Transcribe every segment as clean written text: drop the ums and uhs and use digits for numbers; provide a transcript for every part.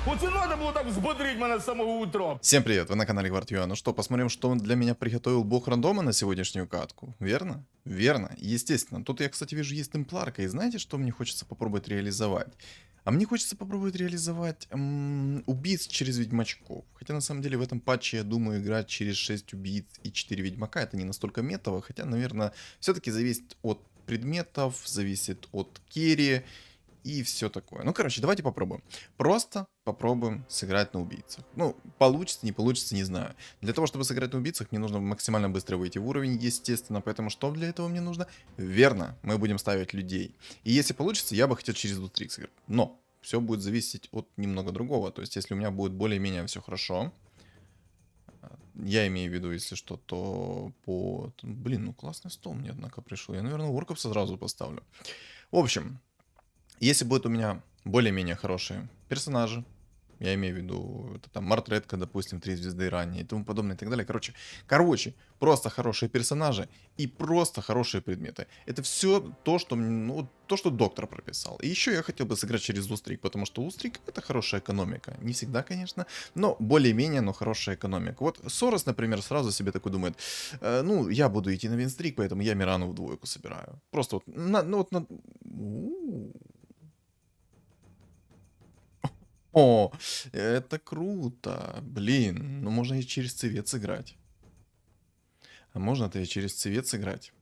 Оце надо було так взбодрить мене з самого утра. Всем привет, вы на канале Гвардио. Ну что, посмотрим, что для меня приготовил бог рандома на сегодняшнюю катку. Верно? Верно, естественно. Тут я, кстати, вижу, есть темпларка. И знаете, что мне хочется попробовать реализовать? А мне хочется попробовать реализовать убийц через ведьмачков. Хотя на самом деле в этом патче я думаю играть через 6 убийц и 4 ведьмака. Это не настолько метово. Хотя, наверное, все-таки зависит от предметов, зависит от керри и все такое. Ну, короче, давайте попробуем. Просто попробуем сыграть на убийцах. Ну, получится, не получится, не знаю. Для того, чтобы сыграть на убийцах, мне нужно максимально быстро выйти в уровень, естественно. Поэтому что для этого мне нужно? Верно, мы будем ставить людей. И если получится, я бы хотел через Лутрик сыграть. Но все будет зависеть от немного другого. То есть, если у меня будет более-менее все хорошо, я имею в виду, если что, то по... Блин, ну классный стол мне, однако, пришел. Я, наверное, Орков сразу поставлю. В общем, если будет у меня более-менее хорошие персонажи, я имею в виду, это там Мартретка, допустим, 3 звезды и ранее и тому подобное и так далее. Короче, просто хорошие персонажи и просто хорошие предметы. Это все то, что, ну, то, что доктор прописал. И еще я хотел бы сыграть через Устрик, потому что Устрик это хорошая экономика. Не всегда, конечно, но более-менее, но хорошая экономика. Вот Сорос, например, сразу себе такой думает, ну, я буду идти на винстрик, поэтому я Мирану в двойку собираю. Просто вот, ну, вот О, это круто. Блин, ну можно и через цвет сыграть. А можно-то и через цвет сыграть.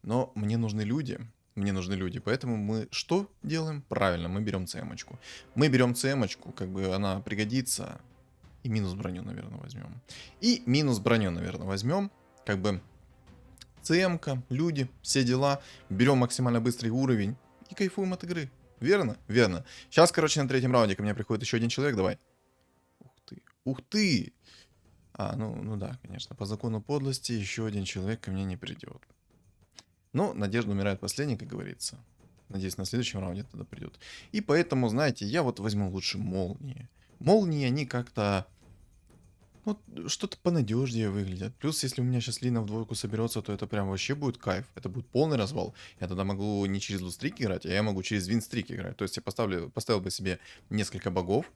Но мне нужны люди. Мне нужны люди. Поэтому мы что делаем? Правильно, мы берем цемочку. Мы берем цемочку, как бы она пригодится. И минус броню, наверное, возьмем. И минус броню, наверное, возьмем. Как бы цемка, люди, все дела. Берем максимально быстрый уровень и кайфуем от игры. Верно? Верно. Сейчас, короче, на третьем раунде ко мне приходит еще один человек, давай. Ух ты. Ух ты! А, ну да, конечно. По закону подлости еще один человек ко мне не придет. Но надежда умирает последней, как говорится. Надеюсь, на следующем раунде тогда придет. И поэтому, знаете, я вот возьму лучше молнии. Молнии, они как-то... Ну, что-то понадежнее выглядят. Плюс, если у меня сейчас Лина в двойку соберется, то это прям вообще будет кайф. Это будет полный развал. Я тогда могу не через лустрик играть, а я могу через винстрик играть. То есть я поставил бы себе несколько богов,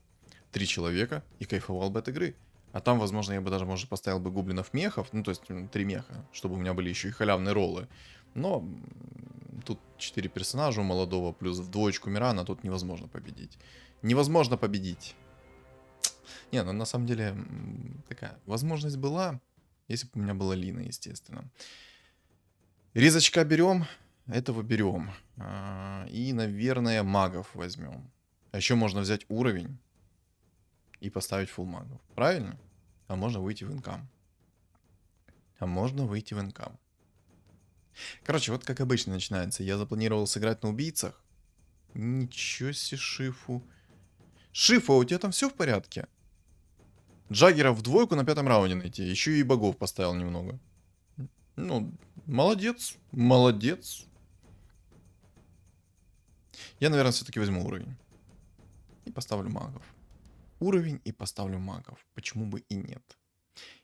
3 человека и кайфовал бы от игры. А там, возможно, я бы даже, может, поставил бы гоблинов-мехов, ну, то есть 3 меха, чтобы у меня были еще и халявные роллы. Но тут 4 персонажа у молодого, плюс в двоечку Мирана, тут невозможно победить. Невозможно победить. Не, ну на самом деле такая возможность была, если бы у меня была Лина, естественно. Резочка берем, этого берем. И, наверное, магов возьмем. А еще можно взять уровень и поставить фулл магов. Правильно? А можно выйти в инкам. Короче, вот как обычно начинается. Я запланировал сыграть на убийцах. Ничего себе, Шифу. Шифу, а у тебя там все в порядке? Джаггера в двойку на 5-м раунде найти. Еще и богов поставил немного. Ну, молодец. Молодец. Я, наверное, все-таки возьму уровень. И поставлю магов. Уровень и поставлю магов. Почему бы и нет?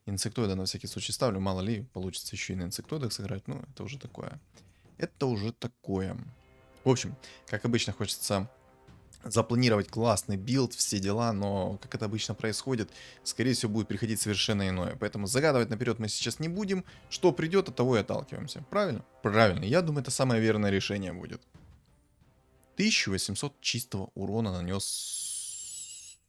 Инсектоида на всякий случай ставлю. Мало ли, получится еще и на инсектоидах сыграть. Ну, это уже такое. Это уже такое. В общем, как обычно, хочется запланировать классный билд, все дела, но, как это обычно происходит, скорее всего, будет приходить совершенно иное. Поэтому загадывать наперед мы сейчас не будем. Что придет, от того и отталкиваемся. Правильно? Правильно. Я думаю, это самое верное решение будет. 1800 чистого урона нанес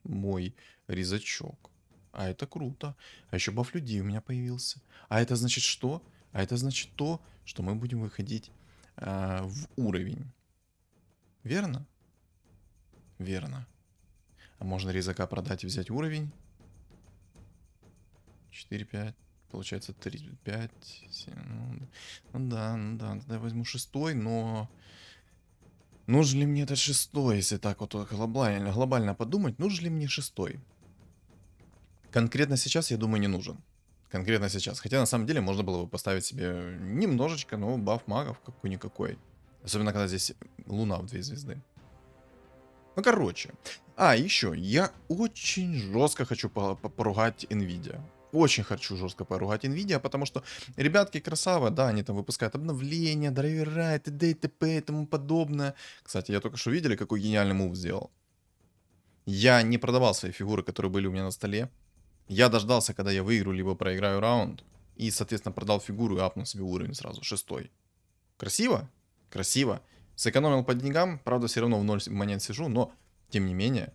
мой резачок. А это круто. А еще баф людей у меня появился. А это значит что? А это значит то, что мы будем выходить в уровень. Верно? Верно. А можно резака продать и взять уровень? 4, 5. Получается 3, 5, 7. Ну да. Тогда я возьму 6, но... Нужен ли мне этот 6, если так вот глобально подумать? Нужен ли мне 6? Конкретно сейчас, я думаю, не нужен. Конкретно сейчас. Хотя, на самом деле, можно было бы поставить себе немножечко, но баф магов какой-никакой. Особенно, когда здесь луна в 2 звезды. Ну, короче. А, еще. Я очень жестко хочу поругать Nvidia. Очень хочу жестко поругать Nvidia, потому что ребятки красава, да, они там выпускают обновления, драйвера, т.д. и т.п. и тому подобное. Кстати, я только что видели, какой гениальный мув сделал. Я не продавал свои фигуры, которые были у меня на столе. Я дождался, когда я выиграю, либо проиграю раунд. И, соответственно, продал фигуру и апнул себе уровень сразу, 6. Красиво? Красиво. Сэкономил по деньгам, правда, все равно в 0 монет сижу, но, тем не менее,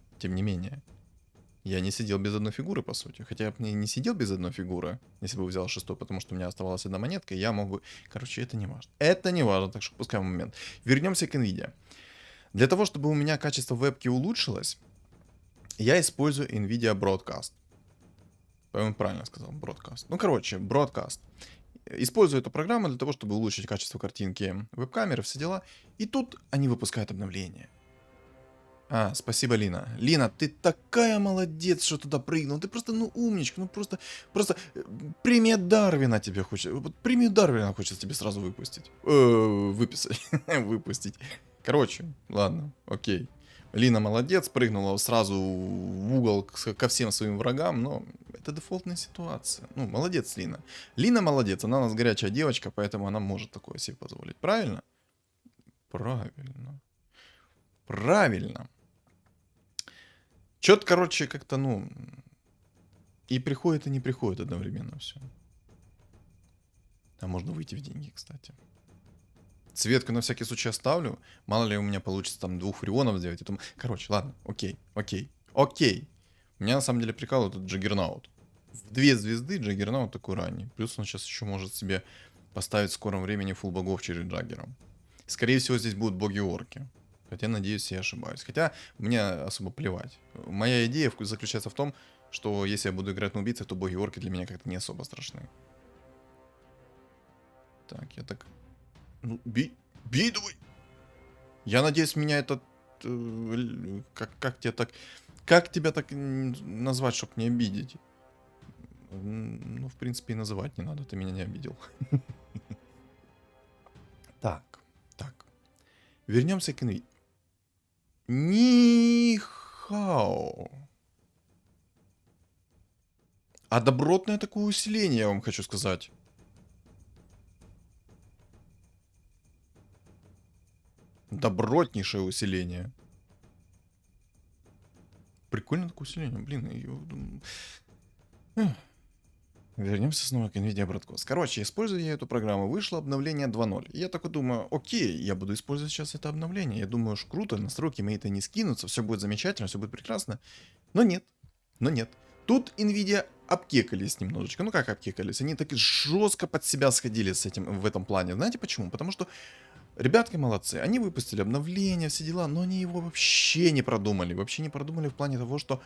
я не сидел без одной фигуры, по сути. Хотя я бы не сидел без одной фигуры, если бы взял 6, потому что у меня оставалась одна монетка, и я мог бы... Короче, это не важно. Это не важно, так что пускай момент. Вернемся к NVIDIA. Для того, чтобы у меня качество вебки улучшилось, я использую NVIDIA Broadcast. По-моему, правильно сказал, Broadcast. Ну, короче, Broadcast. Использую эту программу для того, чтобы улучшить качество картинки веб-камеры, все дела. И тут они выпускают обновление. Спасибо, Лина. Лина, ты такая молодец, что туда прыгнул. Ты просто, умничка. Просто премия Дарвина тебе хочет. Вот премию Дарвина хочется тебе сразу выпустить. Выписать. Выпустить. Короче, ладно, окей. Лина молодец, прыгнула сразу в угол ко всем своим врагам, но это дефолтная ситуация. Молодец Лина. Лина молодец, она у нас горячая девочка, поэтому она может такое себе позволить. Правильно? Правильно. Правильно. Чё-то, короче, как-то, и приходит, и не приходит одновременно все. А можно выйти в деньги, кстати. Цветку на всякий случай оставлю. Мало ли у меня получится там 2 фурионов сделать. Короче, ладно, окей. Меня на самом деле прикалывает этот Джаггернаут. В 2 звезды Джаггернаут такой ранний. Плюс он сейчас еще может себе поставить в скором времени фулл богов через Джаггером. Скорее всего, здесь будут боги-орки. Хотя, надеюсь, я ошибаюсь. Хотя, мне особо плевать. Моя идея заключается в том, что если я буду играть на убийцах, то боги-орки для меня как-то не особо страшны. Так, я так... бей давай! Я надеюсь, меня этот... Как тебя так назвать, чтобы не обидеть? В принципе, и называть не надо, ты меня не обидел. Так. Вернемся к NVIDIA. Нихао. А добротное такое усиление, я вам хочу сказать. Добротнейшее усиление. Прикольное такое усиление, блин. Вернемся снова к NVIDIA Broadcast. Короче, использую я эту программу. Вышло обновление 2.0. И я такой думаю, окей, я буду использовать сейчас это обновление. Я думаю, уж круто, настройки мои это не скинутся, все будет замечательно, все будет прекрасно. Но нет. Тут NVIDIA обкекались немножечко. Ну как обкекались? Они так жестко под себя сходили с этим в этом плане. Знаете почему? Потому что ребятки молодцы. Они выпустили обновление, все дела, но они его вообще не продумали. Вообще не продумали в плане того, что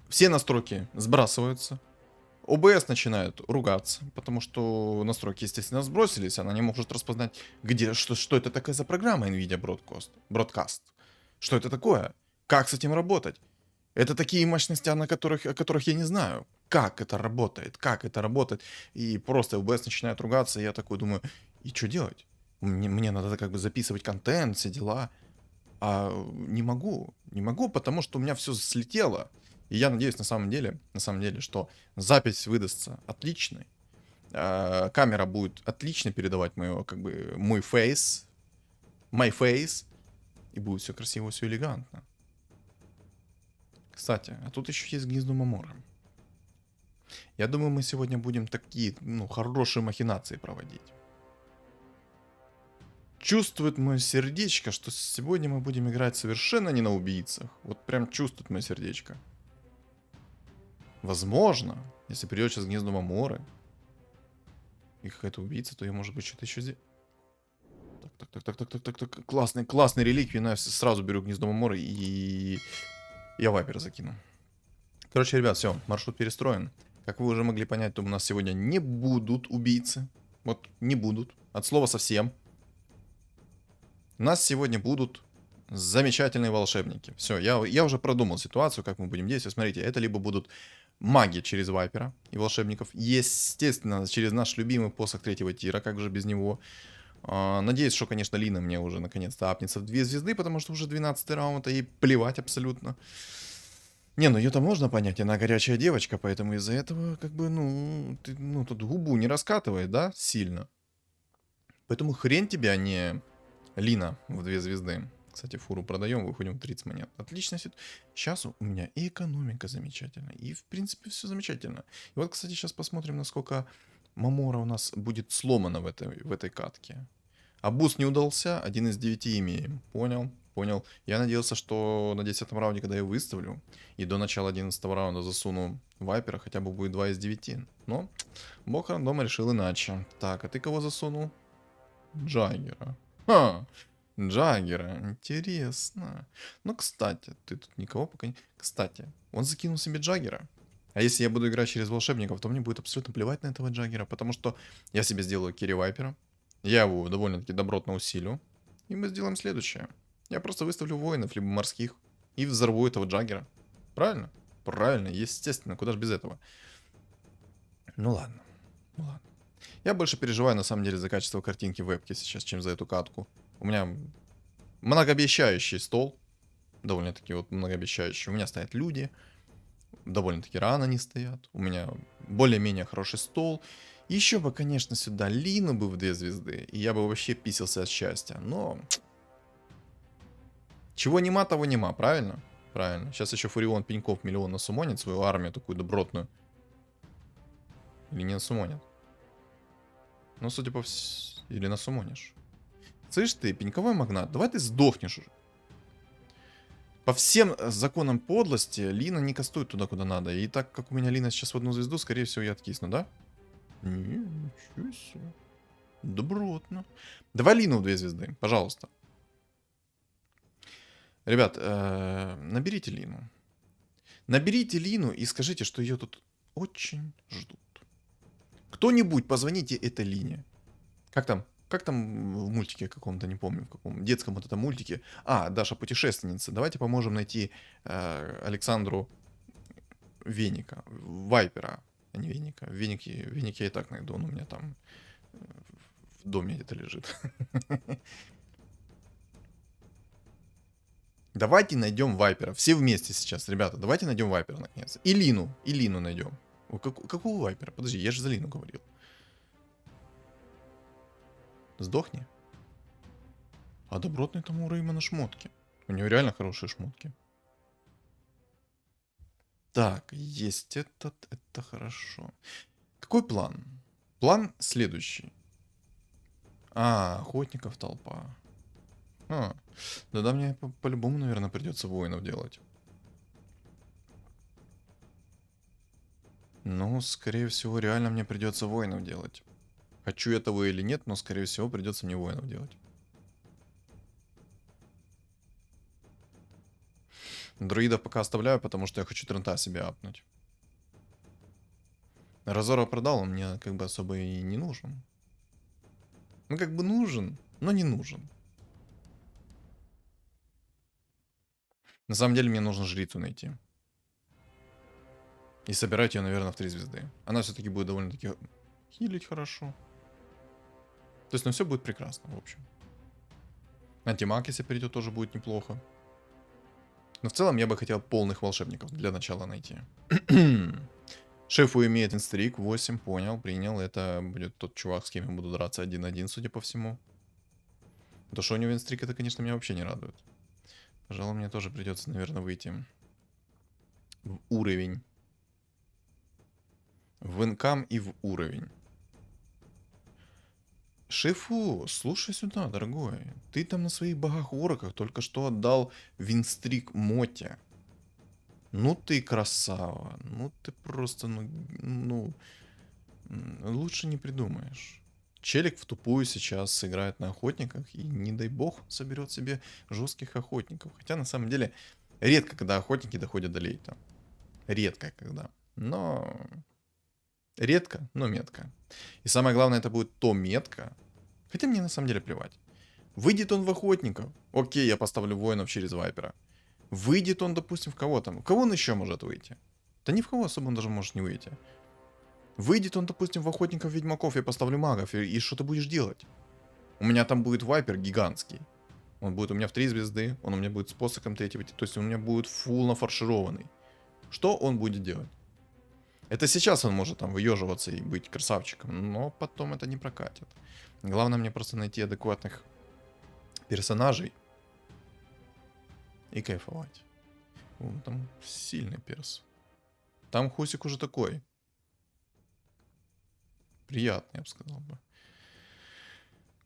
все настройки сбрасываются. OBS начинает ругаться, потому что настройки, естественно, сбросились, она не может распознать, что это такая за программа NVIDIA Broadcast. Что это такое? Как с этим работать? Это такие мощности, о которых я не знаю. Как это работает? И просто OBS начинает ругаться, и я такой думаю, и что делать? Мне надо как бы записывать контент, все дела. А не могу, потому что у меня все слетело. И я надеюсь, на самом деле, что запись выдастся отличной. Камера будет отлично передавать мой фейс, my face. И будет все красиво, все элегантно. Кстати, а тут еще есть гнездо Маморы. Я думаю, мы сегодня будем такие, хорошие махинации проводить. Чувствует мое сердечко, что сегодня мы будем играть совершенно не на убийцах. Вот прям чувствует мое сердечко. Возможно, если придет сейчас гнездо Маморы и какая-то убийца, то я, может быть, что-то еще здесь... Так. Классный реликвии. Я сразу беру гнездо Маморы и... Я вайпер закину. Короче, ребят, все, маршрут перестроен. Как вы уже могли понять, то у нас сегодня не будут убийцы. Вот, не будут. От слова совсем. У нас сегодня будут замечательные волшебники. Все, я уже продумал ситуацию, как мы будем действовать. Смотрите, это либо будут маги через вайпера и волшебников. Естественно, через наш любимый посох 3-го тира, как же без него. Надеюсь, что, конечно, Лина мне уже наконец-то апнется в 2 звезды, потому что уже 12-й раунд, и плевать абсолютно. Не, ее-то можно понять, она горячая девочка, поэтому из-за этого, тут губу не раскатывает, да, сильно. Поэтому хрен тебе, а не Лина в 2 звезды. Кстати, фуру продаем, выходим в 30 монет. Отлично. Сейчас у меня и экономика замечательная, и в принципе все замечательно. И вот, кстати, сейчас посмотрим, насколько Мамора у нас будет сломана в этой катке. А буст не удался, 1 из 9 имеем. Понял, понял. Я надеялся, что на 10 раунде, когда я выставлю, и до начала 11 раунда засуну вайпера, хотя бы будет 2 из 9. Но бог рандома решил иначе. Так, а ты кого засунул? Джаггера. Ха, Джаггера, интересно. Ну, кстати, ты тут никого пока не... Кстати, он закинул себе Джаггера. А если я буду играть через волшебников, то мне будет абсолютно плевать на этого Джаггера, потому что я себе сделаю Керри Вайпера, я его довольно-таки добротно усилю, и мы сделаем следующее. Я просто выставлю воинов, либо морских, и взорву этого Джаггера. Правильно? Правильно, естественно, куда же без этого. Ну ладно, ну ладно. Я больше переживаю, на самом деле, за качество картинки в вебке сейчас, чем за эту катку. У меня многообещающий стол. Довольно-таки вот многообещающий. У меня стоят люди. Довольно-таки рано они стоят. У меня более-менее хороший стол. Еще бы, конечно, сюда Лину бы в 2 звезды. И я бы вообще писался от счастья. Но... Чего нема, того нема, правильно? Правильно. Сейчас еще Фурион Пеньков миллион насумонит свою армию такую добротную. Или не насумонит? Ну, судя по всему... Или насумонишь. Слышь ты, пеньковой магнат, давай ты сдохнешь уже. По всем законам подлости Лина не кастует туда, куда надо. И так как у меня Лина сейчас в 1 звезду, скорее всего, я откисну, да? Не, ничего себе. Добротно. Давай Лину в 2 звезды, пожалуйста. Ребят, наберите Лину. Наберите Лину и скажите, что ее тут очень ждут. Кто-нибудь позвоните этой Лине. Как там? Как там в мультике каком-то, не помню, в каком детском вот этом мультике. А, Даша путешественница. Давайте поможем найти Александру Веника. Вайпера, а не Веника. Веник я и так найду, он у меня там в доме где-то лежит. Давайте найдем Вайпера. Все вместе сейчас, ребята. Давайте найдем Вайпера, наконец. И Лину найдем. Какого Вайпера? Подожди, я же за Лину говорил. Сдохни. А добротный там у Реймона шмотки. У него реально хорошие шмотки. Так, есть это хорошо. Какой план? План следующий. Охотников толпа. Да мне по-любому, наверное, придется воинов делать. Ну, скорее всего, реально мне придется воинов делать. Хочу этого или нет, но, скорее всего, придется мне воинов делать. Друидов пока оставляю, потому что я хочу Трента себе апнуть. Разора продал, он мне как бы особо и не нужен. Ну, как бы нужен, но не нужен. На самом деле, мне нужно жрицу найти. И собирать ее, наверное, в 3 звезды. Она все-таки будет довольно-таки хилить хорошо. То есть, ну, все будет прекрасно, в общем. Антимаг, если придет, тоже будет неплохо. Но в целом я бы хотел полных волшебников для начала найти. Шефу имеет инстрик 8, понял, принял. Это будет тот чувак, с кем я буду драться 1-1, судя по всему. То, что у него инстрик, это, конечно, меня вообще не радует. Пожалуй, мне тоже придется, наверное, выйти в уровень. В инкам и в уровень. Шефу, слушай сюда, дорогой. Ты там на своих богах-ороках только что отдал винстрик Моте. Ну ты красава. Ну ты просто, лучше не придумаешь. Челик в тупую сейчас сыграет на охотниках и, не дай бог, соберет себе жестких охотников. Хотя, на самом деле, редко, когда охотники доходят до лейта. Редко, когда. Но... Редко, но метко. И самое главное, это будет то метко. Хотя мне на самом деле плевать. Выйдет он в охотников. Окей, я поставлю воинов через вайпера. Выйдет он, допустим, в кого там. В кого он еще может выйти? Да ни в кого особо он даже может не выйти. Выйдет он, допустим, в охотников ведьмаков, я поставлю магов. И что ты будешь делать? У меня там будет вайпер гигантский. Он будет у меня в 3 звезды. Он у меня будет с посохом 3-го. То есть он у меня будет фулл нафаршированный. Что он будет делать? Это сейчас он может там выеживаться и быть красавчиком, но потом это не прокатит. Главное мне просто найти адекватных персонажей, и кайфовать. О, там сильный перс. Там Хусик уже такой. Приятный, я бы сказал бы.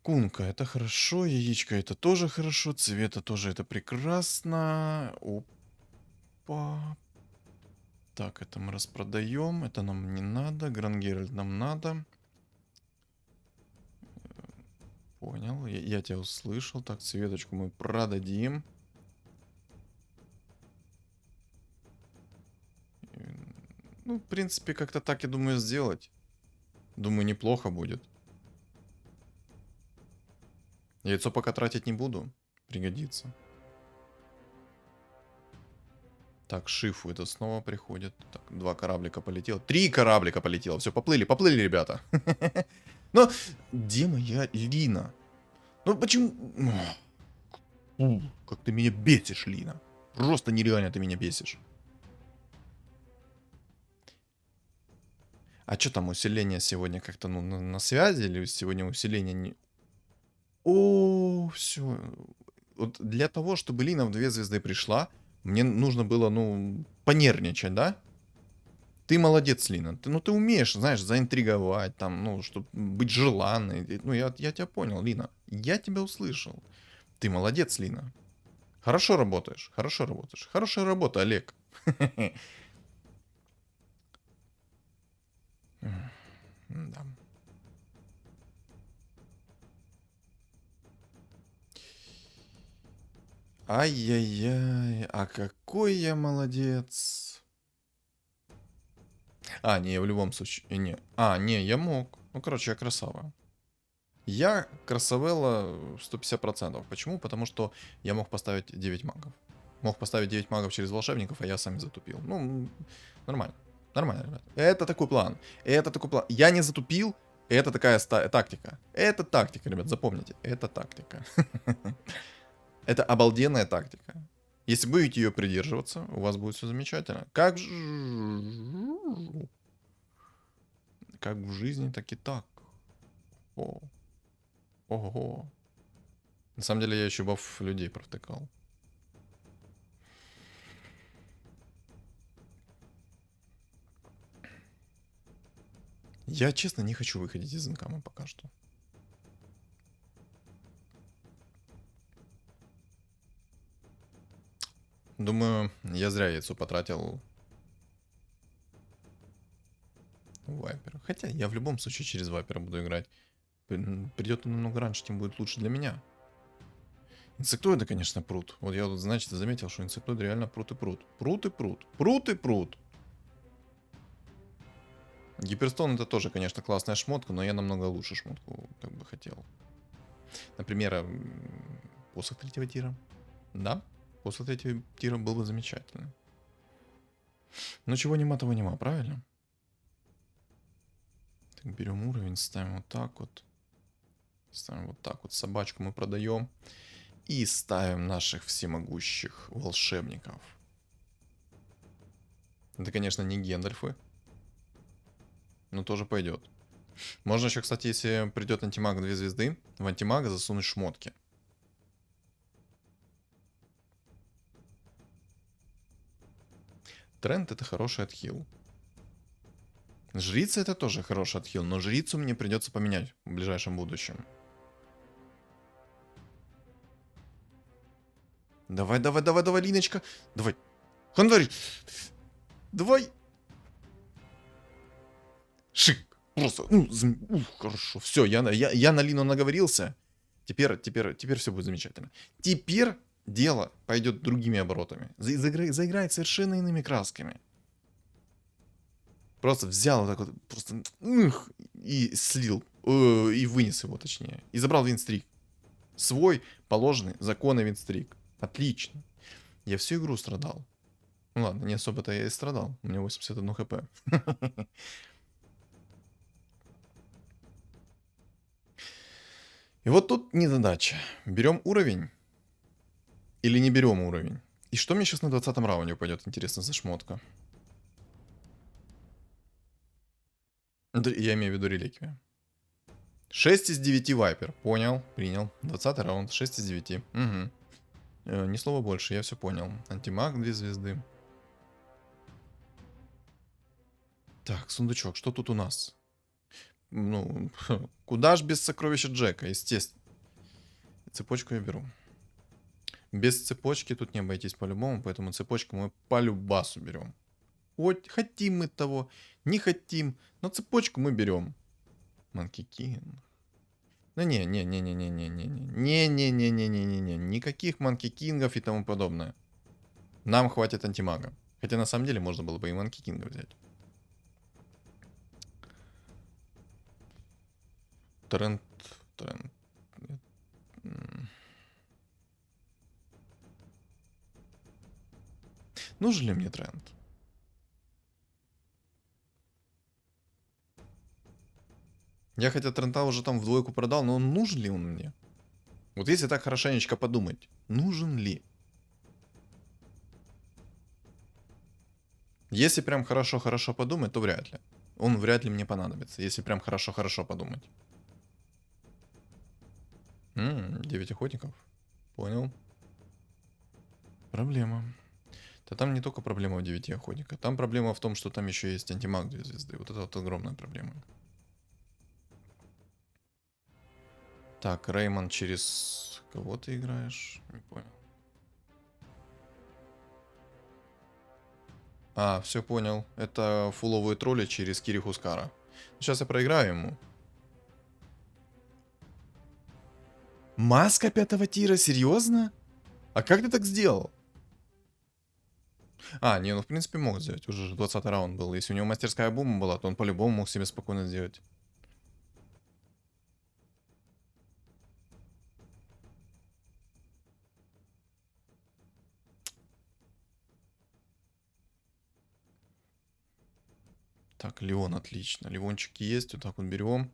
Кунка, это хорошо. Яичко, это тоже хорошо. Цвета тоже это прекрасно. Опа. Так, это мы распродаем. Это нам не надо. Грангеральд нам надо. Понял. Я тебя услышал. Так, цветочку мы продадим. Ну, в принципе, как-то так, я думаю, сделать. Думаю, неплохо будет. Яйцо пока тратить не буду. Пригодится. Так, Шифу это снова приходит. Так, 2 кораблика полетело. 3 кораблика полетело. Все, поплыли, ребята. Но где моя Лина? Ну почему... Как ты меня бесишь, Лина. Просто нереально ты меня бесишь. А что там, усиление сегодня как-то ну, на связи? Или сегодня усиление не... О, все. Вот для того, чтобы Лина в 2 звезды пришла, мне нужно было, ну, понервничать, да? Ты молодец, Лина. Ты умеешь, знаешь, заинтриговать, там, ну, чтобы быть желанной. Ну, я тебя понял, Лина. Я тебя услышал. Ты молодец, Лина. Хорошо работаешь, хорошо работаешь. Хорошая работа, Олег. Да. Ай-яй-яй, а какой я молодец. А, не, в любом случае, не. А, не, я мог. Ну, короче, я красава. Я красавелла 150%. Почему? Потому что я мог поставить 9 магов. Мог поставить 9 магов через волшебников, а я сам затупил. Ну, нормально. Нормально, ребят. Это такой план. Это такой план. Я не затупил. Это такая тактика. Это тактика, ребят, запомните. Это тактика. Это обалденная тактика. Если будете ее придерживаться, у вас будет все замечательно. Как в жизни, так и так. О. Ого. На самом деле я еще баф людей провтыкал. Я, честно, не хочу выходить из инкама пока что. Думаю, я зря яйцо потратил в Вайпера. Хотя я в любом случае через Вайпера буду играть. Придет он намного раньше, тем будет лучше для меня. Инсектоиды, конечно, прут. Вот я вот, значит, заметил, что инсектоиды реально прут и прут. Прут и прут. Прут и прут. Гиперстон это тоже, конечно, классная шмотка, но я намного лучше шмотку как бы хотел. Например, посох 3-го тира. Да, посох 3-го тира был бы замечательным. Но чего нема, того нема, правильно? Так, берем уровень, ставим вот так вот. Ставим вот так вот. Собачку мы продаем. И ставим наших всемогущих волшебников. Это, конечно, не Гендальфы. Но тоже пойдет. Можно еще, кстати, если придет антимаг 2 звезды, в антимага засунуть шмотки. Тренд это хороший отхил. Жрица это тоже хороший отхил, но жрицу мне придется поменять в ближайшем будущем. Давай, Линочка. Давай. Ханвари. Давай. Шик. Просто, хорошо. Все, я на Лину наговорился. Теперь все будет замечательно. Теперь дело пойдет другими оборотами. Заиграет совершенно иными красками. Просто взял вот так вот, просто и слил. И вынес его, точнее. И забрал винстрик. Свой положенный законный винстрик. Отлично. Я всю игру страдал. Ну ладно, не особо-то я и страдал. У меня 81 хп. И вот тут незадача. Берем уровень или не берем уровень? И что мне сейчас на 20-м раунде упадет, интересно, за шмотка? Я имею в виду реликвия. 6 из 9 вайпер. Понял, принял. 20-й раунд, 6 из 9. Угу. Ни слова больше, я все понял. Антимаг 2 звезды. Так, сундучок, что тут у нас? Ну, куда ж без сокровища Джека, естественно. Цепочку я беру. Без цепочки тут не обойтись по-любому, поэтому цепочку мы по-любасу берем. Вот, хотим мы того, не хотим, но цепочку мы берем. Манки Кинг. Да не-не-не-не-не-не-не-не-не-не-не-не-не-не-не. Никаких Манки Кингов и тому подобное. Нам хватит антимага. Хотя на самом деле можно было бы и Манки Кинга взять. Тренд. Тренд. Нужен ли мне тренд? Я хотя тренда уже там в двойку продал, но нужен ли он мне? Вот если так хорошенечко подумать, нужен ли? Если прям хорошо-хорошо подумать, то вряд ли. Он вряд ли мне понадобится, если прям хорошо-хорошо подумать. 9 охотников. Понял. Проблема. Да там не только проблема в 9 охотника. Там проблема в том, что там еще есть антимаг 2 звезды. Вот это вот огромная проблема. Так, Реймон через кого ты играешь? Не понял. А, все понял. Это фуловые тролли через Кири Хускара. Сейчас я проиграю ему. Маска 5 тира? Серьезно? А как ты так сделал? А, не, ну в принципе мог сделать. Уже 20-й раунд был. Если у него мастерская бума была, то он по-любому мог себе спокойно сделать. Так, Леон, отлично. Леончики есть, вот так вот берем.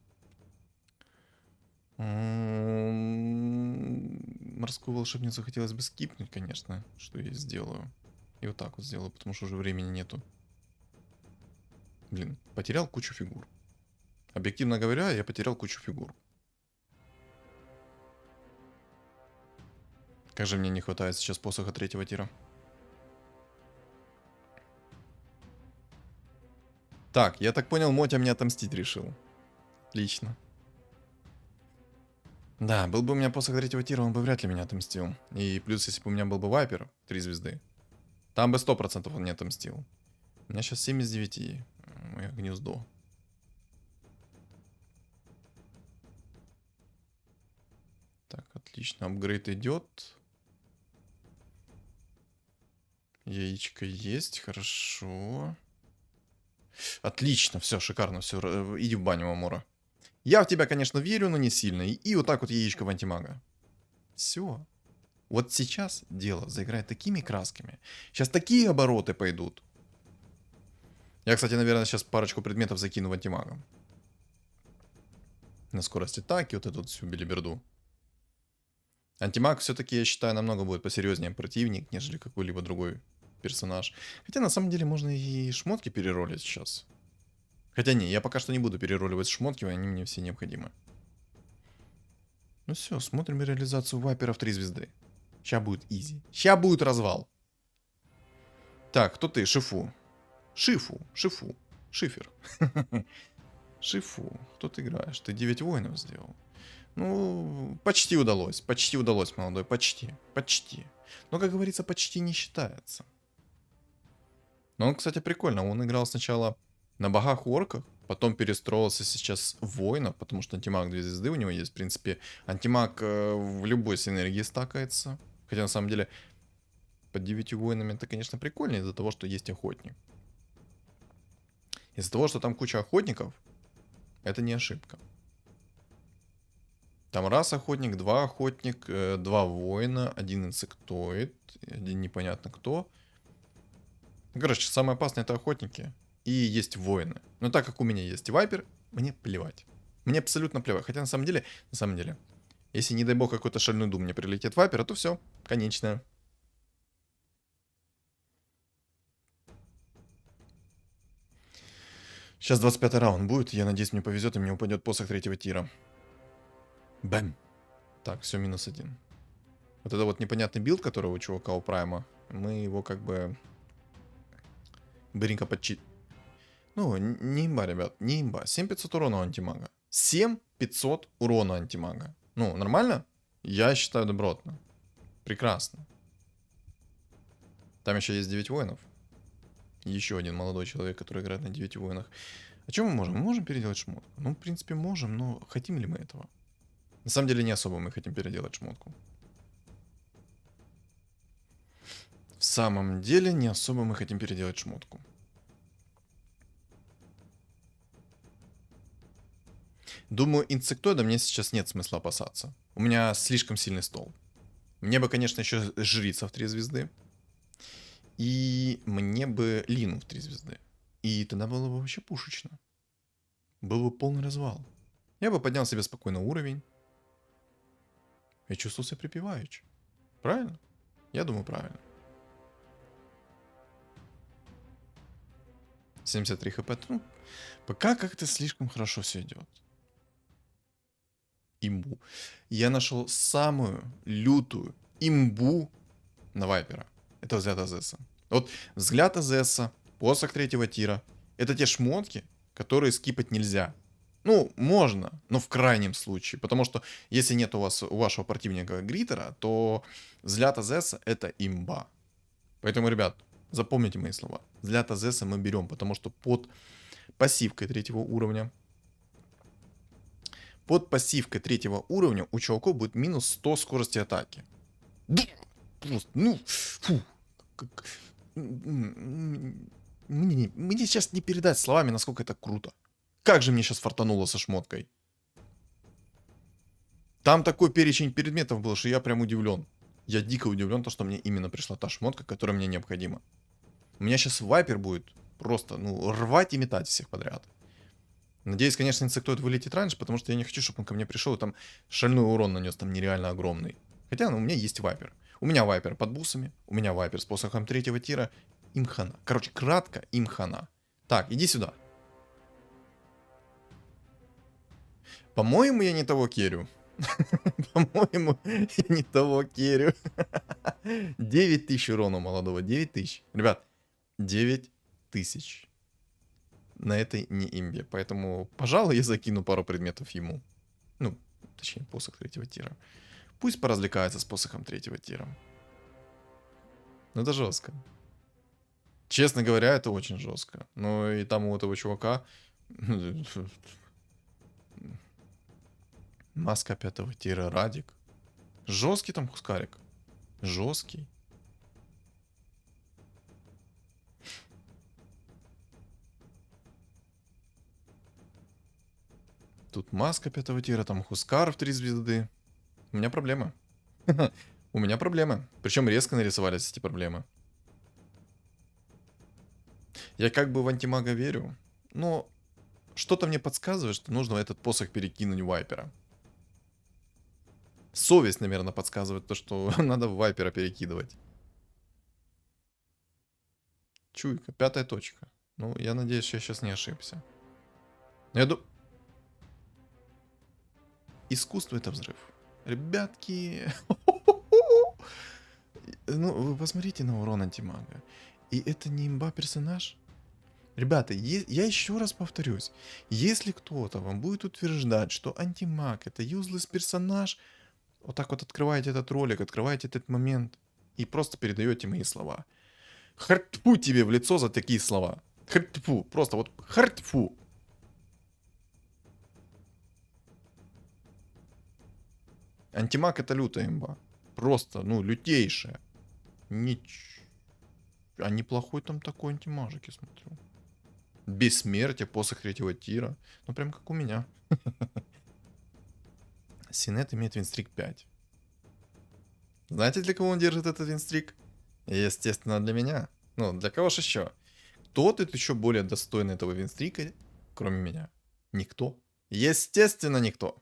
Морскую волшебницу хотелось бы скипнуть, конечно, что я и сделаю. И вот так вот сделаю, потому что уже времени нету. Блин, потерял кучу фигур. Объективно говоря, я потерял кучу фигур. Как же мне не хватает сейчас посоха 3-го тира. Так, я так понял, Мотя мне отомстить решил. Отлично. Да, был бы у меня посох 3-го тира, он бы вряд ли меня отомстил. И плюс, если бы у меня был бы Вайпер 3 звезды, там бы 100% он не отомстил. У меня сейчас 7 из 9. Мое гнездо. Так, отлично. Апгрейд идет. Яичко есть, хорошо. Отлично, все, шикарно, все. Иди в баню, Амора. Я в тебя, конечно, верю, но не сильно. И вот так вот яичко в антимага. Все. Вот сейчас дело заиграет такими красками. Сейчас такие обороты пойдут. Я, кстати, наверное, сейчас парочку предметов закину в антимага. На скорости атаки, вот эту вот всю белиберду. Антимаг все-таки, я считаю, намного будет посерьезнее противник, нежели какой-либо другой персонаж. Хотя, на самом деле, можно и шмотки переролить сейчас. Хотя не, я пока что не буду перероливать шмотки, они мне все необходимы. Ну все, смотрим реализацию вайперов 3 звезды. Сейчас будет изи. Сейчас будет развал. Так, кто ты? Шифу. Шифу. Шифер. Шифу. Кто ты играешь? Ты 9 воинов сделал. Ну, почти удалось. Почти удалось, молодой. Почти. Почти. Но, как говорится, почти не считается. Но он, кстати, прикольно. Он играл сначала на богах-орках, потом перестроился сейчас в воина, потому что антимаг 2 звезды у него есть. В принципе, антимаг в любой синергии стакается. Хотя, на самом деле, под 9 воинами это, конечно, прикольно из-за того, что есть охотник. Из-за того, что там куча охотников, это не ошибка. Там раз охотник, два охотник, 2 воина, 1 инсектоид, 1 непонятно кто. Короче, самое опасное это охотники. И есть воины. Но так как у меня есть вайпер, мне плевать. Мне абсолютно плевать. Хотя на самом деле, если не дай бог какой-то шальной дум мне прилетит вайпера, то все, конечно. Сейчас 25 раунд будет. Я надеюсь, мне повезет, и мне упадет посох 3-го тира. Бэм. Так, все, -1. Вот это вот непонятный билд, который у чувака у Прайма, мы его как бы быренько Ну, не имба, ребят, не имба. 7500 урона у антимага. 7500 урона антимага. Ну, нормально? Я считаю добротно. Прекрасно. Там еще есть 9 воинов. Еще один молодой человек, который играет на 9 воинах. А что мы можем? Мы можем переделать шмотку? Ну, в принципе, можем, но хотим ли мы этого? На самом деле, не особо мы хотим переделать шмотку. В самом деле, не особо мы хотим переделать шмотку. Думаю, инсектоида мне сейчас нет смысла опасаться. У меня слишком сильный стол. Мне бы, конечно, еще жрица в 3 звезды. И мне бы Лину в 3 звезды. И тогда было бы вообще пушечно. Был бы полный развал. Я бы поднял себе спокойно уровень. Я чувствовал себя припеваючи. Правильно? Я думаю, правильно. 73 хп. Ну, пока как-то слишком хорошо все идет. Имбу. Я нашел самую лютую имбу на Вайпера. Это взгляд Азеса. Вот взгляд Азеса, посох 3-го тира. Это те шмотки, которые скипать нельзя. Ну, можно, но в крайнем случае. Потому что если нет у вашего противника гритера, то взгляд Азеса это имба. Поэтому, ребят, запомните мои слова. Взгляд Азеса мы берем, потому что под пассивкой 3-го уровня у чуваков будет минус 100 скорости атаки. Просто, ну, фу. Мне сейчас не передать словами, насколько это круто. Как же мне сейчас фартануло со шмоткой. Там такой перечень предметов был, что я прям удивлен. Я дико удивлен, то, что мне именно пришла та шмотка, которая мне необходима. У меня сейчас вайпер будет просто, ну, рвать и метать всех подряд. Надеюсь, конечно, инсектоид вылетит раньше, потому что я не хочу, чтобы он ко мне пришел и там шальной урон нанес, там нереально огромный. Хотя, ну, у меня есть вайпер. У меня вайпер под бусами, у меня вайпер с посохом 3-го тира. Им хана. Короче, кратко, им хана. Так, иди сюда. По-моему, я не того керю. По-моему, я не того керю. 9000 урона молодого. 9000. Ребят, 9000. На этой не имбе. Поэтому, пожалуй, я закину пару предметов ему. Ну, точнее, посох 3-го тира. Пусть поразвлекается с посохом 3-го тира. Ну, это жестко. Честно говоря, это очень жестко. Ну, и там у этого чувака... Маска 5-го тира, Радик. Жесткий там Хускарик. Жесткий. Тут маска 5-го тира, там Хускар в 3 звезды. У меня проблемы. У меня проблемы. Причем резко нарисовались эти проблемы. Я как бы в антимага верю, но что-то мне подсказывает, что нужно этот посох перекинуть в вайпера. Совесть, наверное, подсказывает то, что надо в вайпера перекидывать. Чуйка, 5-я точка. Ну, я надеюсь, я сейчас не ошибся. Искусство — это взрыв. Ребятки. Ну, вы посмотрите на урон антимага. И это не имба персонаж? Ребята, я еще раз повторюсь. Если кто-то вам будет утверждать, что антимаг это юзлесс персонаж, вот так вот открываете этот ролик, открываете этот момент и просто передаете мои слова. Хартфу тебе в лицо за такие слова. Хартфу. Просто вот хартфу. Антимаг это лютая имба. Просто, ну, лютейшая. А неплохой там такой антимажик, я смотрю. Бессмертие, посох 3-го тира. Ну, прям как у меня. Синет имеет винстрик 5. Знаете, для кого он держит этот винстрик? Естественно, для меня. Ну, для кого же еще? Кто тут еще более достойный этого винстрика, кроме меня? Никто. Естественно, никто.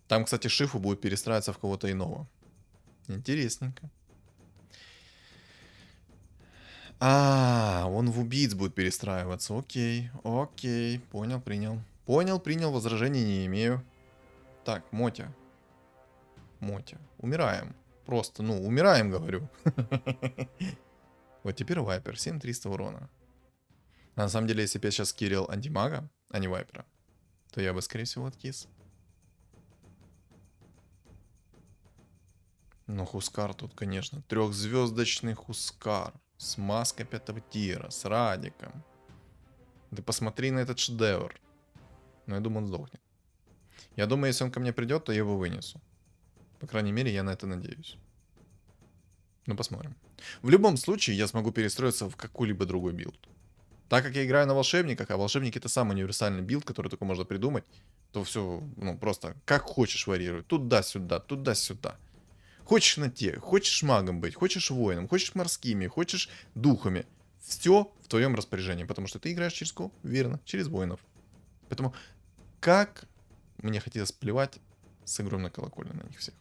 Там, кстати, Шифу будет перестраиваться в кого-то иного. Интересненько. Он в убийц будет перестраиваться. Окей, окей. Понял, принял. Понял, принял, возражений не имею. Так, Мотя. Мотя. Умираем. Просто, ну, умираем, говорю. Вот теперь Вайпер. 7300 урона. А на самом деле, если бы я сейчас скирил антимага, а не Вайпера, то я бы, скорее всего, откис. Но Хускар тут, конечно. Трехзвездочный Хускар. С маской 5-го тира. С Радиком. Ты посмотри на этот шедевр. Но я думаю, он сдохнет. Я думаю, если он ко мне придет, то я его вынесу. По крайней мере, я на это надеюсь. Ну, посмотрим. В любом случае, я смогу перестроиться в какой-либо другой билд. Так как я играю на волшебниках, а волшебники это самый универсальный билд, который только можно придумать, то все, ну, просто как хочешь варьируй. Туда-сюда, туда-сюда. Хочешь на те, хочешь магом быть, хочешь воином, хочешь морскими, хочешь духами. Все в твоем распоряжении, потому что ты играешь через кого? Верно, через воинов. Поэтому как мне хотелось плевать с огромной колокольни на них всех.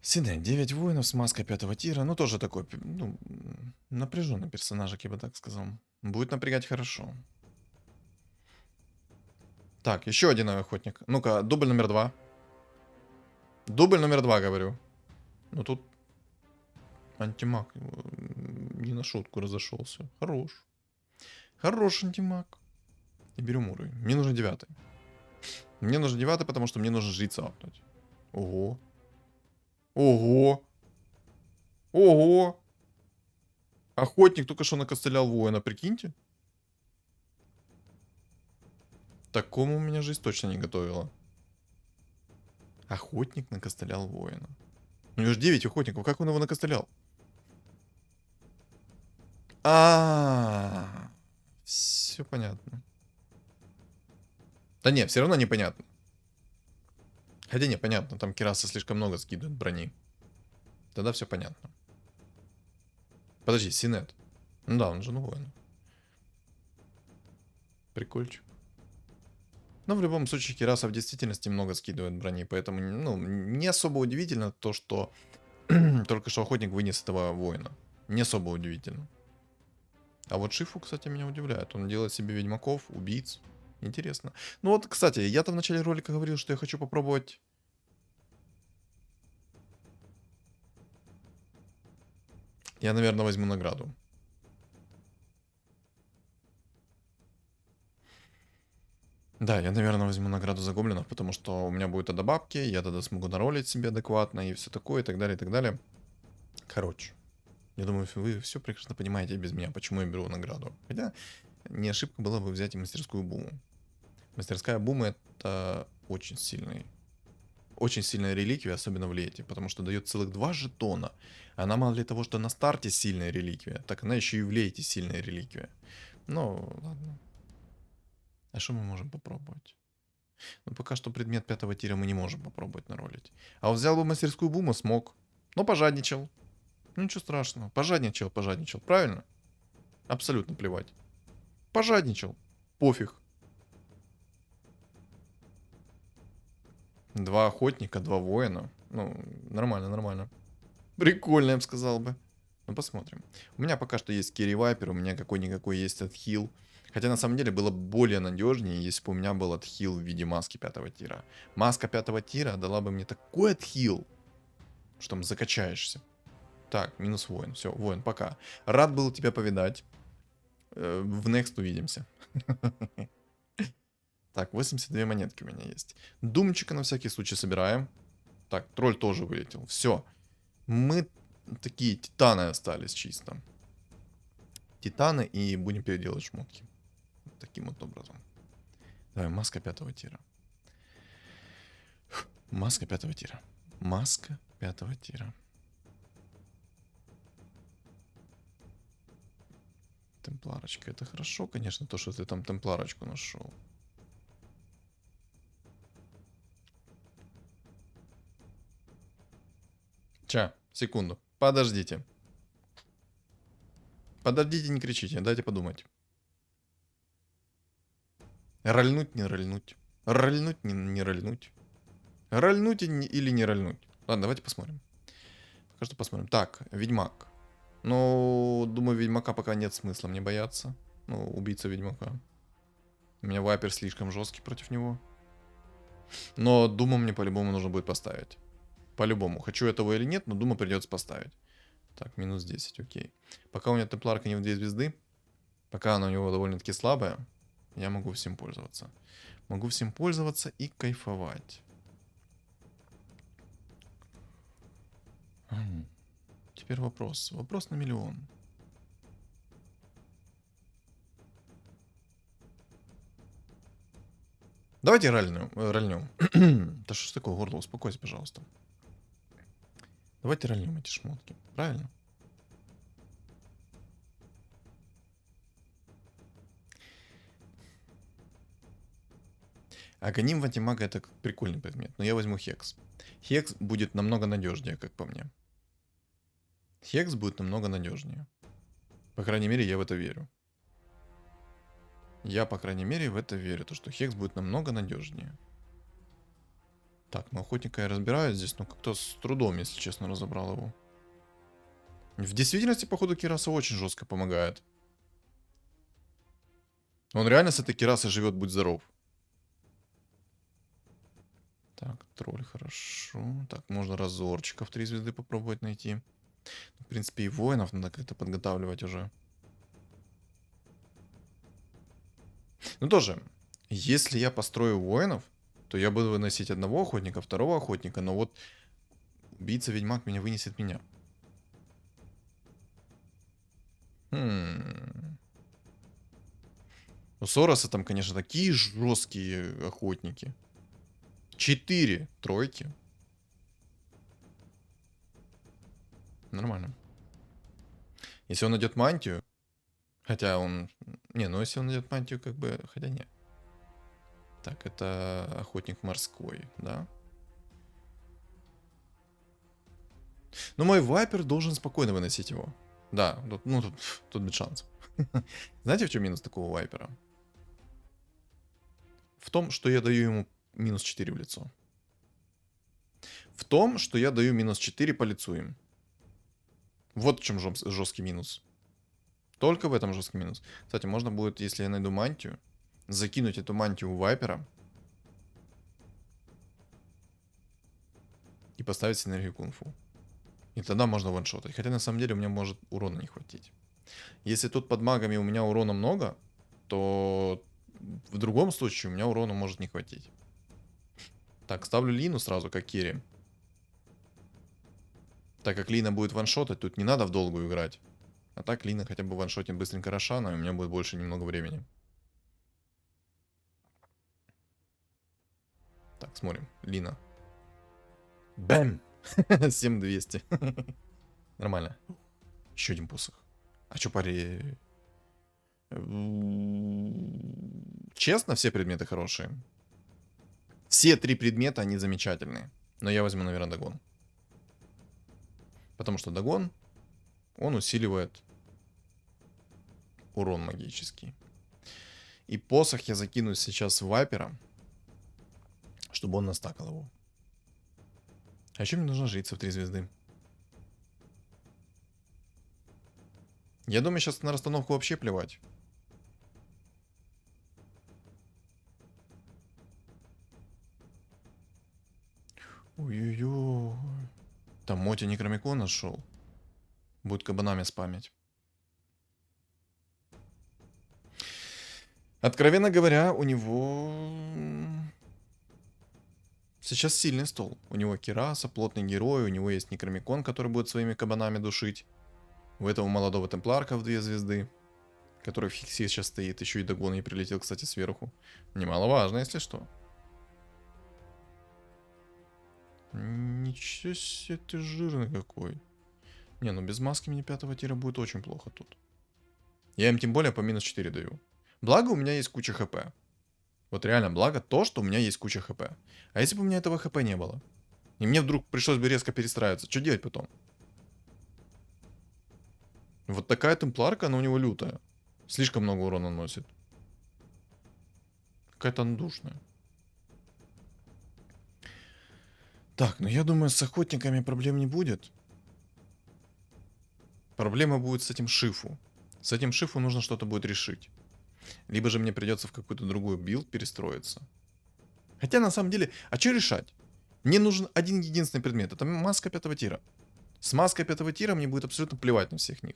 Синэ, 9 воинов с маской 5-го тира. Ну, тоже такой, ну, напряженный персонажик, я бы так сказал. Будет напрягать хорошо. Так, еще один охотник. Ну-ка, дубль номер 2. Дубль номер 2, говорю. Ну, тут антимаг не на шутку разошелся. Хорош. Хорош антимаг. И берем уровень. Мне нужен 9. Мне нужен 9, потому что мне нужно жрица апнуть. Ого. Ого. Ого. Охотник только что накостылял воина, прикиньте. Такому у меня жизнь точно не готовила. Охотник накостылял воина. У него же 9 охотников, как он его накостылял? Все понятно. Да не, все равно непонятно. Хотя не, понятно, там Кираса слишком много скидывает брони. Тогда все понятно. Подожди, Синет. Ну да, он же воин. Прикольчик. Но в любом случае Кираса в действительности много скидывает брони, поэтому, ну, не особо удивительно то, что только что охотник вынес этого воина. Не особо удивительно. А вот Шифу, кстати, меня удивляет. Он делает себе ведьмаков, убийц. Интересно. Ну вот, кстати, я-то в начале ролика говорил, что я хочу попробовать... Я, наверное, возьму награду. Да, я, наверное, возьму награду за гоблинов, потому что у меня будет тогда бабки, я тогда смогу наролить себе адекватно и все такое, и так далее, и так далее. Короче, я думаю, вы все прекрасно понимаете без меня, почему я беру награду. Хотя не ошибка была бы взять и мастерскую буму. Мастерская бума это очень сильная реликвия, особенно в лете, потому что дает целых 2 жетона. Она мало ли того, что на старте сильная реликвия, так она еще и в лете сильная реликвия. Ну, ладно. А что мы можем попробовать? Ну, пока что предмет 5-го тира мы не можем попробовать наролить. А вот взял бы мастерскую буму, смог. Но пожадничал. Ну, ничего страшного. Пожадничал, правильно? Абсолютно плевать. Пожадничал. Пофиг. 2 охотника, 2 воина. Ну, нормально, нормально. Прикольно, я бы сказал бы. Ну, посмотрим. У меня пока что есть Керри Вайпер, у меня какой-никакой есть отхил. Хотя, на самом деле, было более надежнее, если бы у меня был отхил в виде маски 5-го тира. Маска 5-го тира дала бы мне такой отхил, что там закачаешься. Так, минус воин. Все, воин, пока. Рад был тебя повидать. В Next увидимся. Так, 82 монетки у меня есть. Думчика на всякий случай собираем. Так, тролль тоже вылетел. Все. Мы такие титаны остались чисто. Титаны и будем переделать шмотки. Таким вот образом. Давай, маска 5-го тира. Маска 5-го тира. Маска 5-го тира. Темпларочка. Это хорошо, конечно, то, что ты там темпларочку нашел. Ча, секунду. Подождите. Подождите, не кричите, дайте подумать. Рольнуть, не рольнуть. Рольнуть, не рольнуть. Рольнуть или не рольнуть. Ладно, давайте посмотрим. Пока что посмотрим. Так, Ведьмак. Ну, думаю, Ведьмака пока нет смысла мне бояться. Ну, убийца Ведьмака. У меня Вайпер слишком жесткий против него. Но Думу мне по-любому нужно будет поставить. По-любому. Хочу этого или нет, но Думу придется поставить. Так, минус 10, окей. Пока у меня темпларка не в 2 звезды, пока она у него довольно-таки слабая, я могу всем пользоваться. Могу всем пользоваться и кайфовать. Теперь вопрос. Вопрос на миллион. Давайте рольнем. Да что ж такое, горло, успокойся, пожалуйста. Давайте рольнем эти шмотки. Правильно? Аганим в антимага это прикольный предмет, но я возьму Хекс. Хекс будет намного надежнее, как по мне. Хекс будет намного надежнее. По крайней мере, я в это верю. Я, по крайней мере, в это верю, то что Хекс будет намного надежнее. Так, ну охотника я разбираю здесь, но как-то с трудом, если честно, разобрал его. В действительности, походу, Кираса очень жестко помогает. Он реально с этой Кирасой живет, будь здоров. Так, тролль, хорошо. Так, можно разорчиков 3 звезды попробовать найти. В принципе, и воинов надо как-то подготавливать уже. Ну тоже, если я построю воинов, то я буду выносить одного охотника, второго охотника, но вот убийца-ведьмак меня вынесет меня. У Сороса там, конечно, такие жесткие охотники. 4 тройки. Нормально. Если он найдет мантию, хотя он... Не, ну если он найдет мантию, как бы... Хотя нет. Так, это охотник морской, да? Но мой вайпер должен спокойно выносить его. Да, тут, ну тут без шансов. Знаете, в чем минус такого вайпера? В том, что я даю ему минус 4 в лицо. В том, что я даю минус 4 по лицу им. Вот в чем жесткий минус. Только в этом жесткий минус. Кстати, можно будет, если я найду мантию, закинуть эту мантию у вайпера и поставить синергию кунг-фу. И тогда можно ваншотать. Хотя на самом деле у меня может урона не хватить. Если тут под магами у меня урона много, то в другом случае у меня урона может не хватить. Так, ставлю Лину сразу, как керри. Так как Лина будет ваншотать, тут не надо в долгую играть. А так Лина хотя бы ваншотит быстренько Рошана, и у меня будет больше немного времени. Так, смотрим. Лина. Бэм! 7200. Нормально. Еще один посох. А что паре... Честно, все предметы хорошие. Все 3 предмета, они замечательные. Но я возьму, наверное, Дагон. Потому что Дагон, он усиливает урон магический. И посох я закину сейчас в вайпера, чтобы он настакал его. А еще мне нужна жрица в 3 звезды. Я думаю, сейчас на расстановку вообще плевать. Ой-ой-ой. Там Моти Некромикон нашел. Будет кабанами спамить. Откровенно говоря, у него сейчас сильный стол. У него Кираса, плотный герой, у него есть Некромикон, который будет своими кабанами душить. У этого молодого темпларка в 2 звезды, который в Хиксе сейчас стоит. Еще и Дагон ей прилетел, кстати, сверху. Немаловажно, если что. Ничего себе, ты жирный какой. Не, ну без маски мне 5-го тира будет очень плохо тут. Я им тем более по минус 4 даю. Благо у меня есть куча хп. Вот реально благо то, что у меня есть куча хп. А если бы у меня этого хп не было? И мне вдруг пришлось бы резко перестраиваться. Что делать потом? Вот такая темпларка, она у него лютая. Слишком много урона наносит. Какая-то она душная. Так, ну я думаю, с охотниками проблем не будет. Проблема будет с этим шифу. С этим шифу нужно что-то будет решить. Либо же мне придется в какую-то другую билд перестроиться. Хотя на самом деле, а что решать? Мне нужен один единственный предмет. Это маска 5 тира. С маской 5 тира мне будет абсолютно плевать на всех них.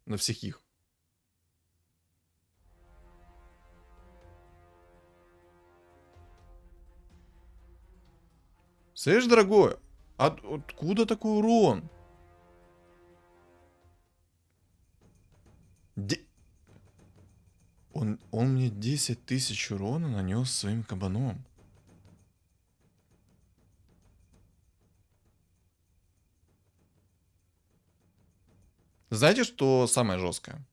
На всех их. Слышь, дорогой, откуда такой урон? Он мне 10 тысяч урона нанес своим кабаном. Знаете, что самое жесткое?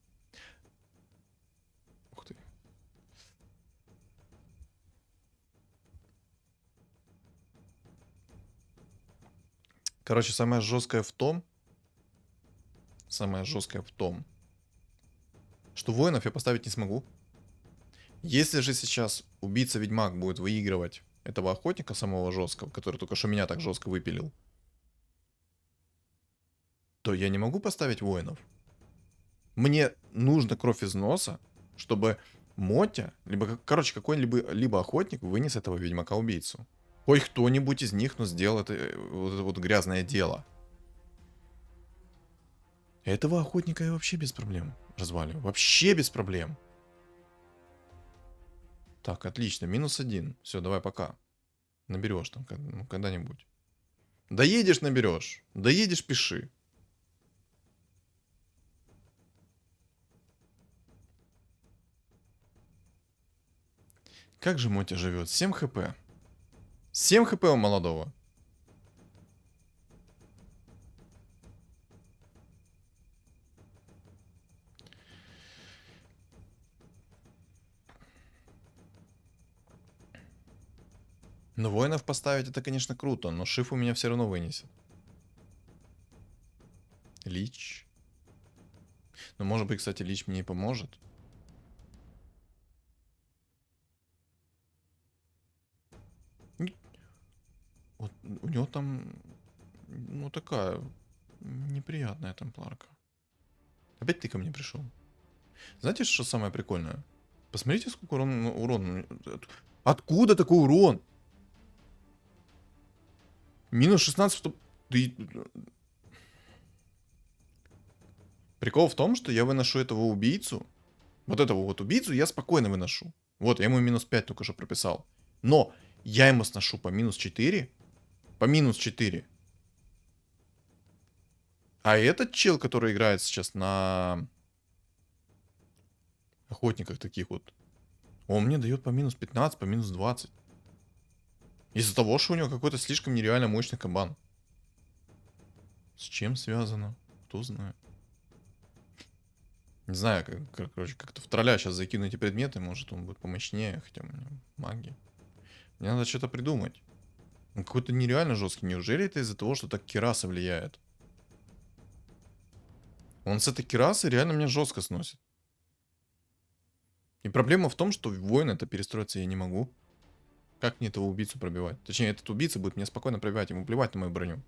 Ух ты. Короче, самое жесткое в том, что воинов я поставить не смогу. Если же сейчас убийца-ведьмак будет выигрывать этого охотника самого жесткого, который только что меня так жестко выпилил, то я не могу поставить воинов. Мне нужно кровь из носа, чтобы Мотя, либо, короче, какой-либо охотник вынес этого ведьмака-убийцу. Хоть кто-нибудь из них, но сделал это вот грязное дело. Этого охотника я вообще без проблем развалю. Вообще без проблем. Так, отлично. -1. Все, давай пока. Наберешь там когда-нибудь. Доедешь, наберешь. Доедешь, пиши. Как же Мотя живет? 7 хп. 7 хп у молодого. Но воинов поставить это, конечно, круто, но шиф у меня все равно вынесет. Лич. Ну, может быть, кстати, Лич мне и поможет. Вот у него там, ну, такая неприятная темпларка. Опять ты ко мне пришел. Знаете, что самое прикольное? Посмотрите, сколько урон. Откуда такой урон? -16. Прикол в том, что я выношу этого убийцу. Вот этого вот убийцу я спокойно выношу. Вот, я ему -5 только что прописал. Но я ему сношу по -4. По -4. А этот чел, который играет сейчас на охотниках таких вот, он мне дает по -15, по -20. Из-за того, что у него какой-то слишком нереально мощный кабан. С чем связано? Кто знает. Не знаю, короче, как-то в тролля сейчас закину эти предметы, может он будет помощнее, хотя у меня магия. Мне надо что-то придумать. Он какой-то нереально жесткий. Неужели это из-за того, что так Кираса влияет? Он с этой Кирасы реально меня жестко сносит. И проблема в том, что воин это перестроиться я не могу. Как мне этого убийцу пробивать? Точнее, этот убийца будет меня спокойно пробивать, ему плевать на мою броню.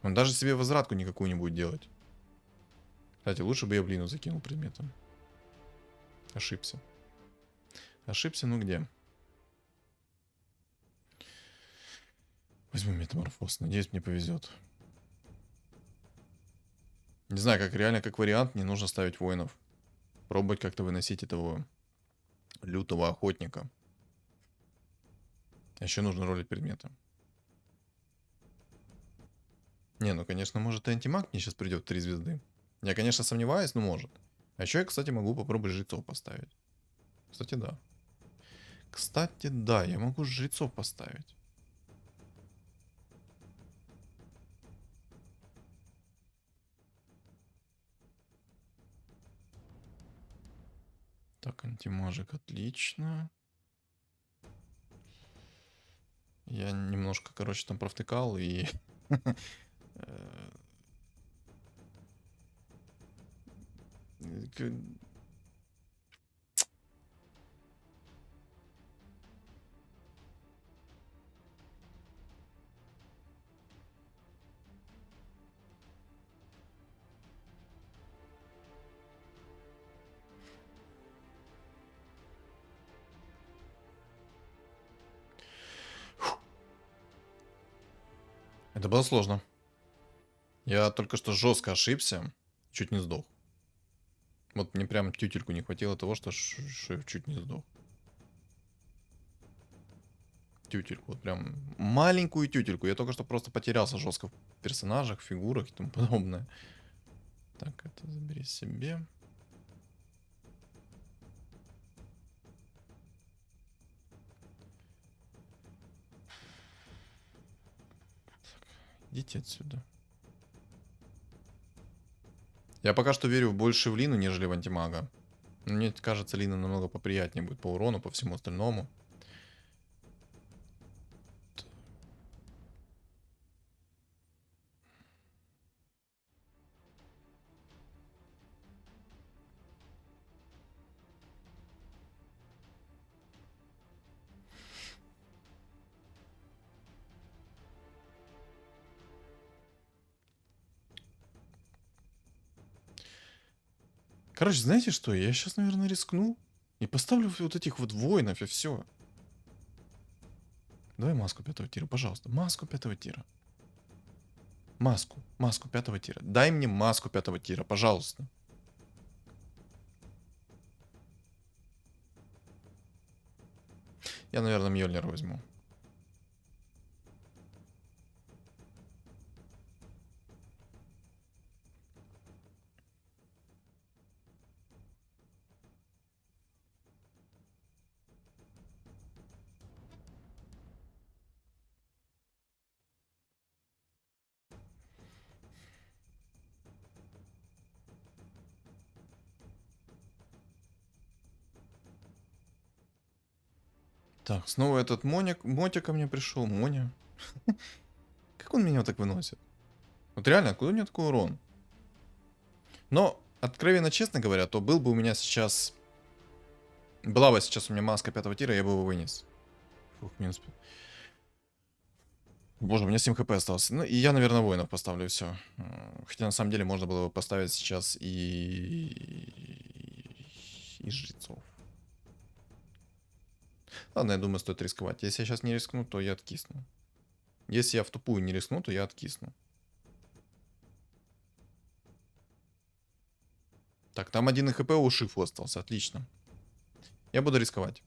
Он даже себе возвратку никакую не будет делать. Кстати, лучше бы я блину закинул предметом. Ошибся. Ошибся, ну где? Возьму метаморфоз. Надеюсь, мне повезет. Не знаю, как реально, как вариант, не нужно ставить воинов. Пробовать как-то выносить этого лютого охотника. Еще нужно ролить предметы. Не, ну, конечно, может и антимаг мне сейчас придет 3 звезды. Я, конечно, сомневаюсь, но может. А еще я, кстати, могу попробовать жрецов поставить. Кстати, да. Кстати, да, я могу жрецов поставить. Так, антимажик, отлично. Я немножко, короче, там провтыкал и... Это было сложно. Я только что жестко ошибся. Чуть не сдох. Вот мне прям тютельку не хватило того, что я чуть не сдох. Тютельку, вот прям маленькую тютельку. Я только что просто потерялся жестко в персонажах, фигурах и тому подобное. Так, это забери себе. Так, идите отсюда. Я пока что верю больше в Лину, нежели в антимага. Мне кажется, Лина намного поприятнее будет по урону, по всему остальному. Короче, знаете что? Я сейчас, наверное, рискну. И поставлю вот этих вот воинов, и все. Давай маску 5-го тира, пожалуйста. Маску 5-го тира. Маску. Маску 5-го тира. Дай мне маску 5-го тира, пожалуйста. Я, наверное, Мьёльнира возьму. Так, снова этот Мотя ко мне пришел. Моня. Как он меня вот так выносит? Вот реально, откуда у него такой урон? Но, откровенно честно говоря, то был бы у меня сейчас... Была бы сейчас у меня маска 5-го тира, я бы его вынес. Фух, минус 5. Боже, у меня 7 хп осталось. Ну, и я, наверное, воинов поставлю, и все. Хотя, на самом деле, можно было бы поставить сейчас и жрецов. Ладно, я думаю, стоит рисковать. Если я сейчас не рискну, то я откисну. Если я в тупую не рискну, то я откисну. Так, там 1 хп у Шифу остался. Отлично. Я буду рисковать.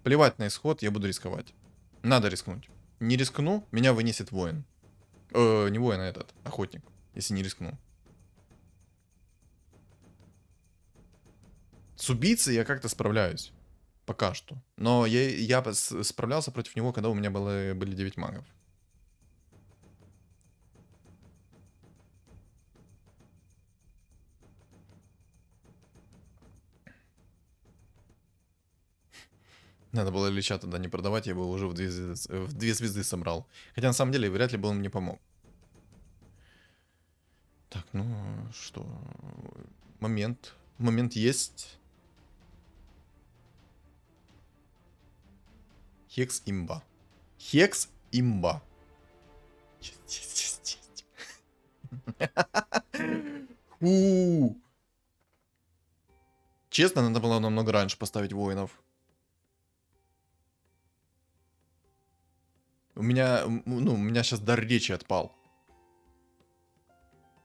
Плевать на исход, я буду рисковать. Надо рискнуть. Не рискну, меня вынесет воин. Не воин, а этот, охотник. Если не рискну. С убийцей я как-то справляюсь. Пока что. Но я справлялся против него, когда у меня были 9 магов. Надо было Ильича тогда не продавать, я бы уже в 2 звезды собрал. Хотя на самом деле вряд ли бы он мне помог. Так, ну что? Момент. Момент есть. Хекс имба. Хекс имба. Есть. Честно, надо было намного раньше поставить воинов. У меня сейчас дар речи отпал.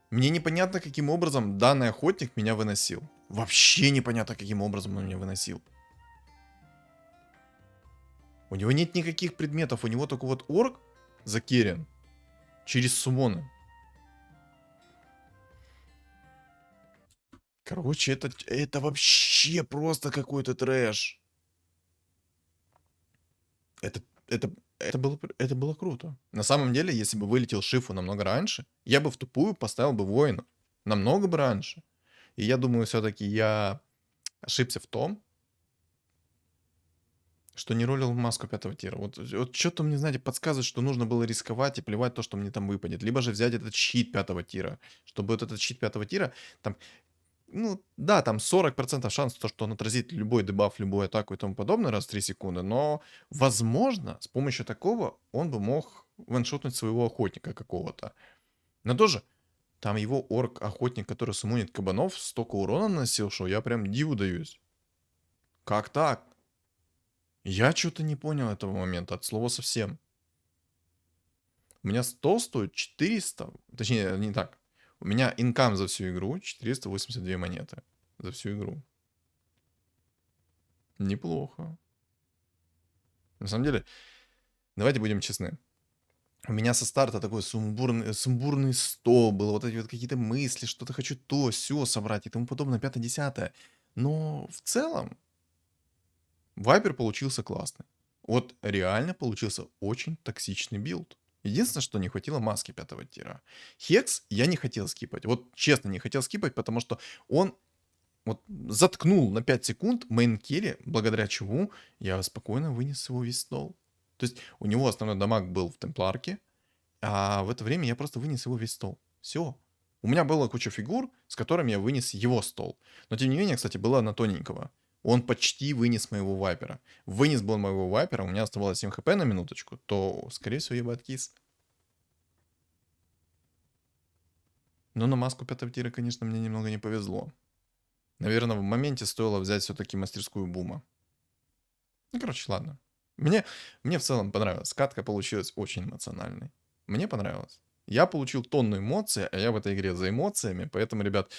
Мне непонятно, каким образом данный охотник меня выносил. Вообще непонятно, каким образом он меня выносил. У него нет никаких предметов, у него только вот орк закерен через сумоны. Короче, это вообще просто какой-то трэш. Это было круто. На самом деле, если бы вылетел Шифу намного раньше, я бы в тупую поставил бы воинов. Намного бы раньше. И я думаю, все-таки я ошибся в том, что не ролил маску 5-го тира. Вот что-то мне, знаете, подсказывает, что нужно было рисковать и плевать то, что мне там выпадет. Либо же взять этот щит 5-го тира. Чтобы вот этот щит 5-го тира, там, ну, да, там 40% шанс, то, что он отразит любой дебаф, любую атаку и тому подобное раз в 3 секунды. Но, возможно, с помощью такого он бы мог ваншотнуть своего охотника какого-то. Но тоже, там его орк-охотник, который суммонит кабанов, столько урона наносил, что я прям диву даюсь. Как так? Я что-то не понял этого момента, от слова совсем. У меня стол стоит 400, точнее, не так. У меня инкам за всю игру 482 монеты. За всю игру. Неплохо. На самом деле, давайте будем честны. У меня со старта такой сумбурный стол был, вот эти вот какие-то мысли, что-то хочу то, все собрать и тому подобное, 5-10. Но в целом Вайпер получился классный. Вот реально получился очень токсичный билд. Единственное, что не хватило маски 5-го тира. Хекс я не хотел скипать. Вот честно не хотел скипать, потому что он вот заткнул на 5 секунд мейн-керри, благодаря чему я спокойно вынес его весь стол. То есть у него основной дамаг был в темпларке, а в это время я просто вынес его весь стол. Все. У меня была куча фигур, с которыми я вынес его стол. Но тем не менее, кстати, была на тоненького. Он почти вынес моего вайпера. Вынес был моего вайпера, у меня оставалось 7 хп на минуточку, то, скорее всего, я бы откис. Но на маску 5-го тира, конечно, мне немного не повезло. Наверное, в моменте стоило взять все-таки мастерскую бума. Ну, короче, ладно. Мне в целом понравилось. Катка получилась очень эмоциональной. Мне понравилось. Я получил тонну эмоций, а я в этой игре за эмоциями. Поэтому, ребят,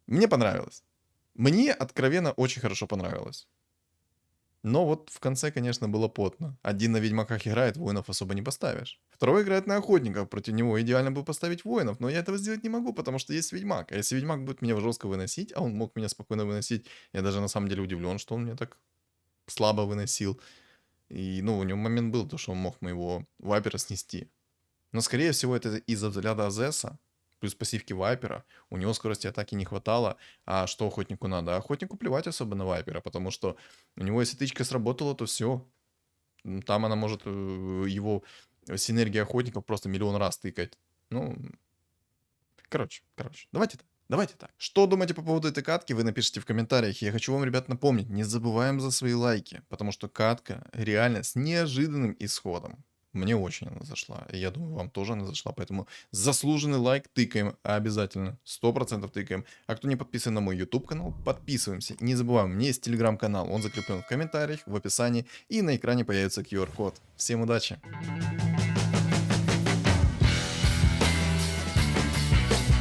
мне понравилось. Мне откровенно очень хорошо понравилось. Но вот в конце, конечно, было потно. Один на Ведьмаках играет, воинов особо не поставишь. Второй играет на Охотников, против него идеально было поставить воинов, но я этого сделать не могу, потому что есть Ведьмак. А если Ведьмак будет меня жестко выносить, а он мог меня спокойно выносить, я даже на самом деле удивлен, что он меня так слабо выносил. И, ну, у него момент был, то, что он мог моего вайпера снести. Но, скорее всего, это из-за взгляда Азеса, плюс пассивки вайпера. У него скорости атаки не хватало. А что охотнику надо? Охотнику плевать особо на вайпера, потому что у него, если тычка сработала, то все. Там она может его синергия охотников просто миллион раз тыкать. Ну, короче, давайте так. Что думаете по поводу этой катки, вы напишите в комментариях. Я хочу вам, ребят, напомнить, не забываем за свои лайки, потому что катка реально с неожиданным исходом. Мне очень она зашла, и я думаю, вам тоже она зашла, поэтому заслуженный лайк тыкаем обязательно, 100% тыкаем. А кто не подписан на мой YouTube канал, подписываемся. И не забываем, у меня есть телеграм-канал, он закреплен в комментариях, в описании, и на экране появится QR-код. Всем удачи!